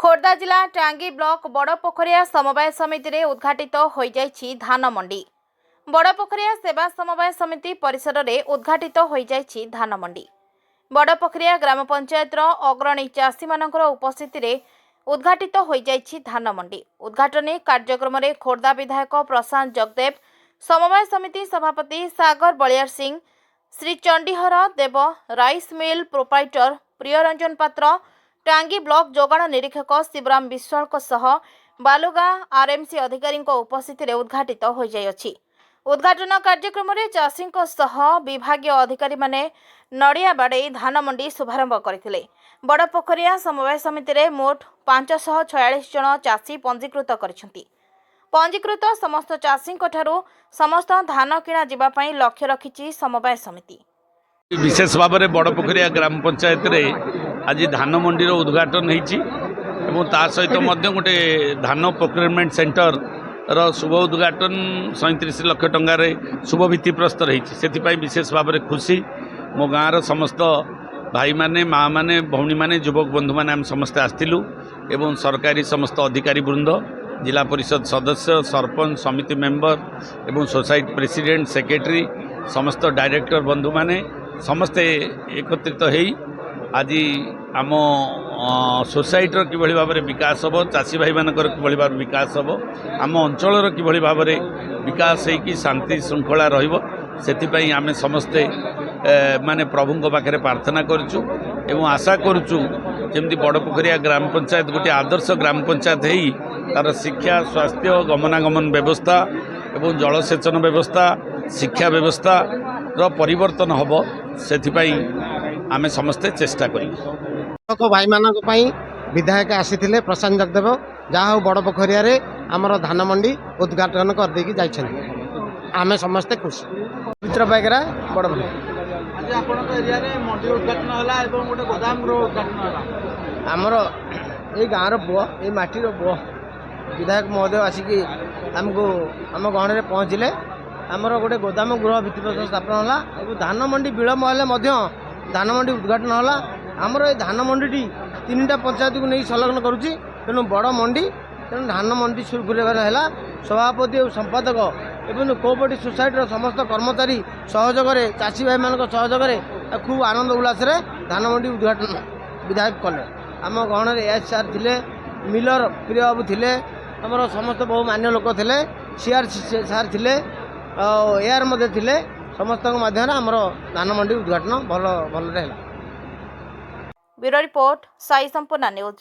खोर्धा जिला टांगी ब्लॉक बड़पोखरिया समवाय समिति रे उद्घाटित हो जाइछि धान मंडी। बड़पोखरिया सेवा समवाय समिति परिसर रे उद्घाटित हो जाइछि धान मंडी। बड़पोखरिया ग्राम पंचायत अग्रणी चाषी मानकर उपस्थिति रे उद्घाटित हो जाइछि धान मंडी। उद्घाटनी कार्यक्रम रे खोर्धा विधायक प्रशांत जगदेव, समवाय समिति सभापति सागर बलियार सिंह, श्री चंडीहर देव, राइस मिल प्रोप्राइटर प्रियरंजन पात्र, टांगी ब्लॉक जोगाण निरीक्षक शिवराम विश्वाल सह बालुगाँ आरएमसी अधिकारी उपस्थिति रे उद्घाटित हो जाइछि। उद्घाटन कार्यक्रम रे चाषी सह विभागीय अधिकारी माने नड़िया बाड़े धान मंडी शुभारंभ करथिले। बड़पोखरिया समवाय समिति रे मोट 546 जन चाषी पंजीकृत करिसेंती। पंजीकृत समस्त चाषी समस्त धान किणा जिबा पई लक्ष्य रखिछि समवाय समिति। विशेष भाव में बड़पोखरिया ग्राम पंचायत रे आज धान मंडी उद्घाटन होती सहित गोटे धान प्रोक्योरमेंट सेंटर रो शुभ उद्घाटन 37 लाख टंकार शुभ भित्तिप्रस्तर होती से विशेष भाव में खुशी। मो गाँव समस्त भाई माने माँ माने भौणी माने युवक बंधु माने आम समस्ते आसलु एवं सरकारी समस्त अधिकारी वृंद, जिला परिषद सदस्य, सरपंच, समिति मेंबर एवं सोसाइटी प्रेसिडेंट, सेक्रेटरी, समस्त डायरेक्टर बंधु माने समस्ते एकत्रित हो आज आम सोसाइटर किभली भाव में विकास हम, चाषी भाई मानकर किभली भाव विकास हम, आम अंचलर किभली भाव में विकास होगी शांति श्रृंखला रहिबो सेथिपई आमे समस्ते माने प्रभु पाखे प्रार्थना करुचु एवं आशा करुचु जमती बड़पोखरिया ग्राम पंचायत गोटे आदर्श ग्राम पंचायत होई तार शिक्षा, स्वास्थ्य, गमनागमन व्यवस्था एवं जलसेचन व्यवस्था, शिक्षा व्यवस्था रो परिवर्तन हम सेथिपई आमे समस्ते चेष्टा करूँ। भाई मानक विधायक आसी प्रशांत जगदेव जहाँ बड़पोखरिया रे आमर धान मंडी उद्घाटन कर देकी जाइछन्ति। आमे समस्ते खुशी। मित्र पाइकरा बड़पोखरिया आमर ये गाँव बुआ ये माटीर बुआ विधायक महोदय आसिकी आमको आम गहन में पहुँचले। आमर गोटे गोदाम गृह भित्तिप्रस्तर स्थापन है। धान मंडी विलम्ब हेले धान मंडी उद्घाटन है। आमर ये धान मंडी 3टा पंचायत को नहीं संलग्न करुच्ची तेणु बड़ मंडी तेणु धान मंडी सुरखुर है। सभापति और संपादक एवं कोऑपरेटिव सोसाइटी समस्त कर्मचारी सहयोग चाषी भाई मान सहयोग खूब आनंद उल्लास धान मंडी उद्घाटन विधायक कले। आम गहन एस सार थे, मिलर प्रिय बाबू थे, आमर समस्त बहु मान्य लोक थे, सीआर सार थे, एआर थे, समस्त माध्यम आमर धान मंडी उद्घाटन भल भल। ब्यूरो रिपोर्ट साई संपूर्ण न्यूज।